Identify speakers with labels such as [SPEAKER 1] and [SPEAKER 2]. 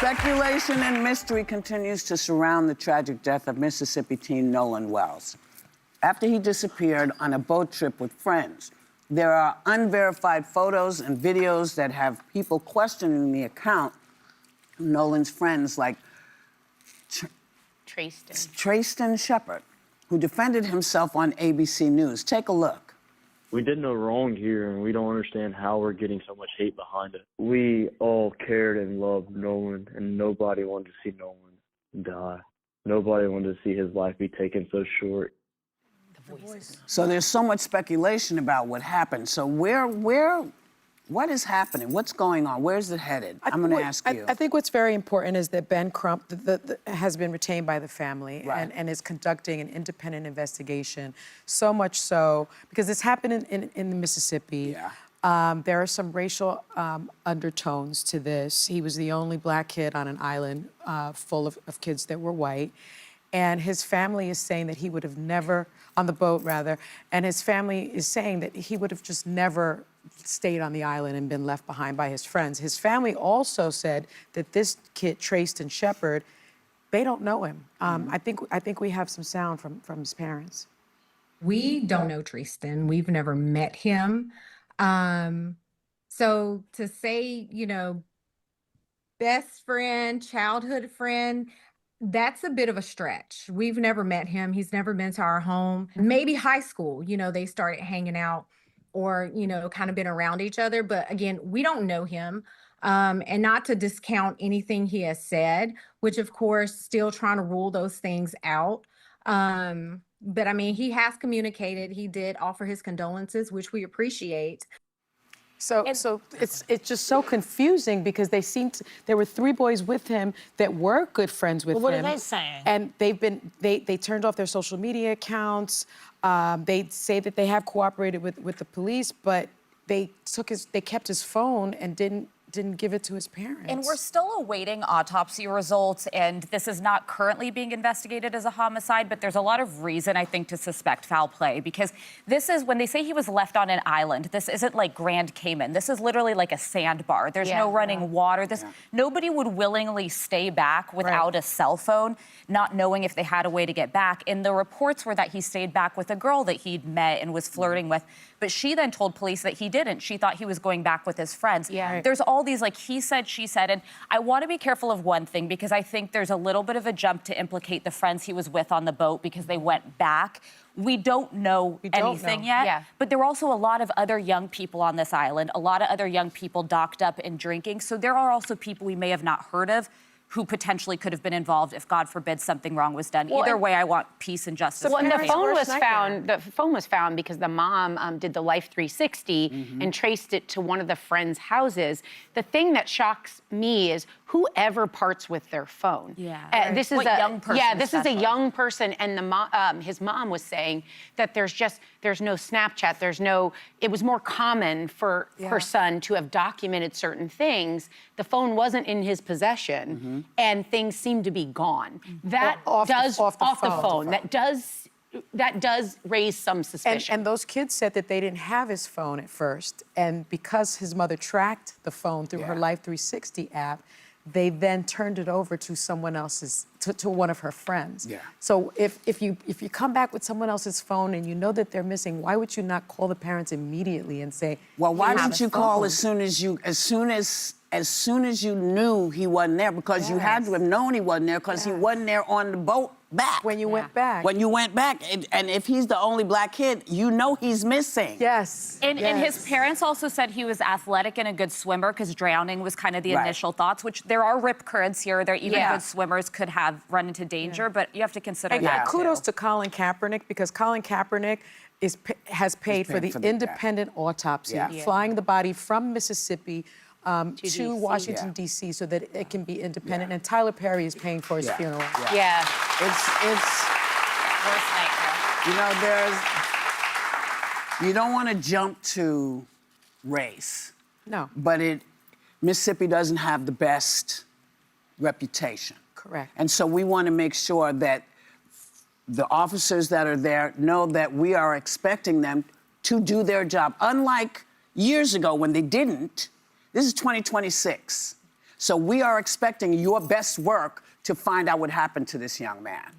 [SPEAKER 1] Speculation and mystery continues to surround the tragic death of Mississippi teen Nolan Wells. After he disappeared on a boat trip with friends, there are unverified photos and videos that have people questioning the account of Nolan's friends like Trayston Shepard, who defended himself on ABC News. Take a look.
[SPEAKER 2] We did no wrong here, and we don't understand how we're getting so much hate behind it. We all cared and loved Nolan, and nobody wanted to see Nolan die. Nobody wanted to see his life be taken so short.
[SPEAKER 1] So there's so much speculation about what happened. So what is happening? What's going on? Where's it headed? I'm going to ask you.
[SPEAKER 3] I think what's very important is that Ben Crump has been retained by the family and is conducting an independent investigation. So much so, because it's happened in Mississippi.
[SPEAKER 1] Yeah.
[SPEAKER 3] There are some racial undertones to this. He was the only black kid on an island full of kids that were white. And his family is saying that he would have never, on the boat rather, and his family is saying that he would have just never stayed on the island and been left behind by his friends. His family also said that this kid, Trayston Shepard, they don't know him. I think we have some sound from his parents.
[SPEAKER 4] We don't know Trayston. We've never met him. So to say, you know, best friend, childhood friend, that's a bit of a stretch. We've never met him. He's never been to our home. Maybe high school, you know, they started hanging out or, you know, kind of been around each other. But again, we don't know him. And not to discount anything he has said, which of course, still trying to rule those things out. But I mean, he has communicated. He did offer his condolences, which we appreciate.
[SPEAKER 3] So it's just so confusing because there were 3 boys with him that were good friends with him.
[SPEAKER 5] What are they saying?
[SPEAKER 3] And they turned off their social media accounts. They say that they have cooperated with the police, but they kept his phone and didn't give it to his parents.
[SPEAKER 6] And we're still awaiting autopsy results, and this is not currently being investigated as a homicide, but there's a lot of reason, I think, to suspect foul play, because this is, when they say he was left on an island, this isn't like Grand Cayman. This is literally like a sandbar. There's no running water. Nobody would willingly stay back without a cell phone, not knowing if they had a way to get back. And the reports were that he stayed back with a girl that he'd met and was flirting with, but she then told police that he didn't. She thought he was going back with his friends. There's all these like he said, she said, and I want to be careful of one thing because I think there's a little bit of a jump to implicate the friends he was with on the boat because they went back. We don't know anything yet, but there were also a lot of other young people on this island, a lot of other young people docked up and drinking. So there are also people we may have not heard of who potentially could have been involved if, God forbid, something wrong was done. Either way, I want peace and justice.
[SPEAKER 7] Well, and the phone was found because the mom did the Life 360 and traced it to one of the friends' houses. The thing that shocks me is whoever parts with their phone. This is a young person. This is a young person, and the his mom was saying that there's no Snapchat. It was more common for her son to have documented certain things. The phone wasn't in his possession, and things seem to be gone. That off the phone. That does raise some suspicion.
[SPEAKER 3] And those kids said that they didn't have his phone at first, and because his mother tracked the phone through her Life 360 app, they then turned it over to someone else's, to one of her friends. So if you come back with someone else's phone and you know that they're missing, why would you not call the parents immediately and say,
[SPEAKER 1] well, why didn't you call as soon as you knew he wasn't there? Because you had to have known he wasn't there because he wasn't there on the boat back.
[SPEAKER 3] When you went back.
[SPEAKER 1] When you went back. And if he's the only black kid, you know he's missing.
[SPEAKER 6] And his parents also said he was athletic and a good swimmer because drowning was kind of the initial thoughts, which there are rip currents here. There even good swimmers could have run into danger, but you have to consider that
[SPEAKER 3] kudos to Colin Kaepernick, because Colin Kaepernick has paid for the independent autopsy, flying the body from Mississippi to Washington, D.C., so that it can be independent. And Tyler Perry is paying for his funeral.
[SPEAKER 1] It's
[SPEAKER 6] worst nightmare.
[SPEAKER 1] You know, you don't want to jump to race.
[SPEAKER 3] No.
[SPEAKER 1] But Mississippi doesn't have the best reputation.
[SPEAKER 3] Correct.
[SPEAKER 1] And so we want to make sure that the officers that are there know that we are expecting them to do their job. Unlike years ago when they didn't, this is 2026. So we are expecting your best work to find out what happened to this young man.